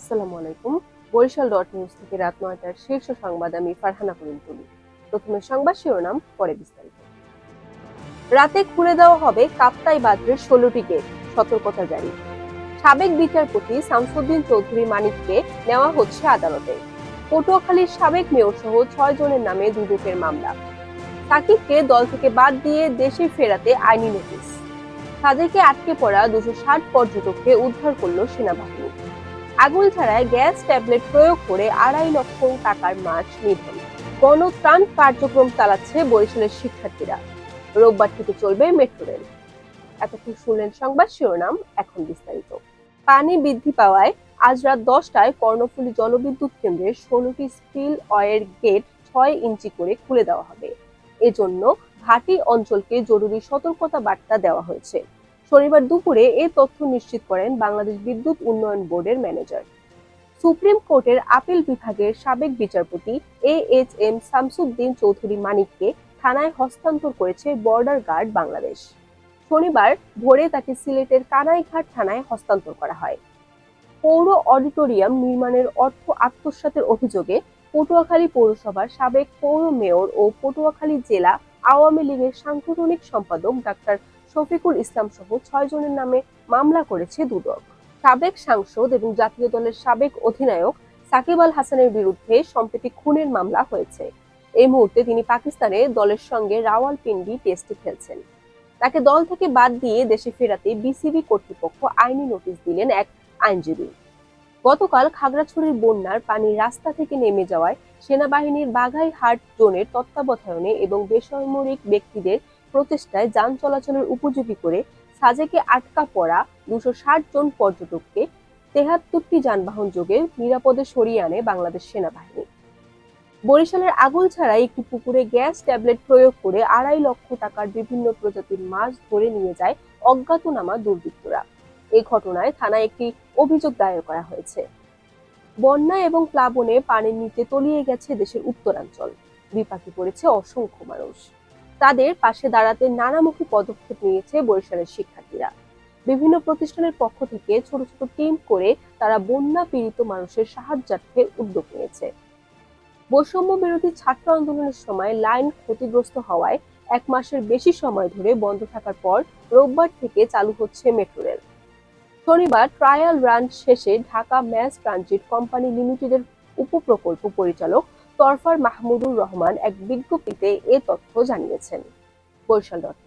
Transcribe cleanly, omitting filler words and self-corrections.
আসসালামু আলাইকুম। Barishal dot news থেকে রাত ৯টার শীর্ষ সংবাদ আমি ফারহানা করিম তুলি। প্রথমে সংবাদ শিরোনাম, পরে বিস্তারিত। রাতে খুলে দেওয়া হবে কাপ্তাই বাঁধের ১৬টি গেট, সতর্কতা জারি। সাবেক বিচারপতি শামসুদ্দিন চৌধুরী মানিককে নেওয়া হচ্ছে আদালতে। পটুয়াখালীর সাবেক মেয়র সহ ৬ জনের নামে দুদকের মামলা। সাকিবকে দল থেকে বাদ দিয়ে দেশে ফেরাতে আইনি নোটিশ। সাজেকে আটকে পড়া ২৬০ পর্যটককে উদ্ধার করল সেনাবাহিনী। আগুনছাড়ায় গ্যাস ট্যাবলেট প্রয়োগ করে ২.৫ লক্ষ টাকার মাছ নিধন। গণত্রাণ কার্যক্রম চালাচ্ছে বরিশালের শিক্ষার্থীরা। রোববার থেকে চলবে মেট্রো রেল। এতক্ষণ শুনলেন সংবাদ শিরোনাম, এখন বিস্তারিত। পানি বৃদ্ধি পাওয়ায় আজ রাত ১০টায় কর্ণফুলী জলবিদ্যুৎ কেন্দ্রের ১৬টি স্পিল ওয়ের গেট ৬ ইঞ্চি করে খুলে দেওয়া হবে। এজন্য ভাটি অঞ্চলকে জরুরি সতর্কতা বার্তা দেওয়া হয়েছে। শনিবার দুপুরে এ তথ্য নিশ্চিত করেন বাংলাদেশ বিদ্যুৎ উন্নয়ন বোর্ডের ম্যানেজার। সুপ্রিম কোর্টের আপিল বিভাগের সাবেক বিচারপতি AHM শামসুদ্দিন চৌধুরী মানিককে থানায় হস্তান্তর করেছে বর্ডার গার্ড বাংলাদেশ। শনিবার ভোরে তাকে সিলেটের কানাইঘাট থানায় হস্তান্তর করা হয়। পৌর অডিটোরিয়াম নির্মাণের অর্থ আত্মসাতের অভিযোগে পটুয়াখালী পৌরসভার সাবেক পৌর মেয়র ও পটুয়াখালী জেলা আওয়ামী লীগের সাংগঠনিক সম্পাদক ডাক্তার শফিকুল ইসলাম সহ ৬ জনের নামে মামলা করেছে দুদক। সাবেক সাংসদ এবং জাতীয় দলের সাবেক অধিনায়ক সাকিব আল হাসানের বিরুদ্ধে সম্প্রতি খুনের মামলা হয়েছে। এই মুহূর্তে তিনি পাকিস্তানে দলের সঙ্গে রাওয়ালপিন্ডি টেস্টে খেলছেন। তাকে দল থেকে বাদ দিয়ে দেশে ফেরাতে বিসিবি কর্তৃপক্ষ আইনি নোটিশ দিলেন এক আইনজীবী। গতকাল খাগড়াছড়ির বন্যার পানি রাস্তা থেকে নেমে যাওয়ায় সেনাবাহিনীর বাঘাইহাট জোনের তত্ত্বাবধানে এবং বেসামরিক ব্যক্তিদের প্রচেষ্টায় যান চলাচলের উপযোগী করে সাজেকে আটকা পড়া ২৬০ জন পর্যটককে ৭৩টি যানবাহন যোগে নিরাপদে সরিয়ে আনে বাংলাদেশ সেনাবাহিনী। বরিশালের আগুনছাড়ায় একটি পুকুরে গ্যাস ট্যাবলেট প্রয়োগ করে ২.৫ লক্ষ টাকার বিভিন্ন প্রজাতির মাছ ধরে নিয়ে যায় অজ্ঞাতনামা দুর্বৃত্তরা। এই ঘটনায় থানায় একটি অভিযোগ দায়ের করা হয়েছে। বন্যা এবং প্লাবনে পানির নিচে তলিয়ে গেছে দেশের উত্তরাঞ্চল। বিপাকে পড়েছে অসংখ্য মানুষ। তাদের পাশে দাঁড়াতে নানামুখী পদক্ষেপ নিয়েছে বরিশালের শিক্ষার্থীরা। বিভিন্ন প্রতিষ্ঠানের পক্ষ থেকে ছোট ছোট টিম করে তারা বন্যা পীড়িত মানুষের সাহায্যার্থে উদ্যোগ নিয়েছে। বৈষম্য বিরোধী ছাত্র আন্দোলনের সময় লাইন ক্ষতিগ্রস্ত হওয়ায় ১ মাসের বেশি সময় ধরে বন্ধ থাকার পর রোববার থেকে চালু হচ্ছে মেট্রো রেল। শনিবার ট্রায়াল রান শেষে ঢাকা ম্যাস ট্রানজিট কোম্পানি লিমিটেডের উপপ্রকল্প পরিচালক তরফার মাহমুদুর রহমান এক বিজ্ঞপ্তিতে এ তথ্য জানিয়েছেন। বরিশাল ডট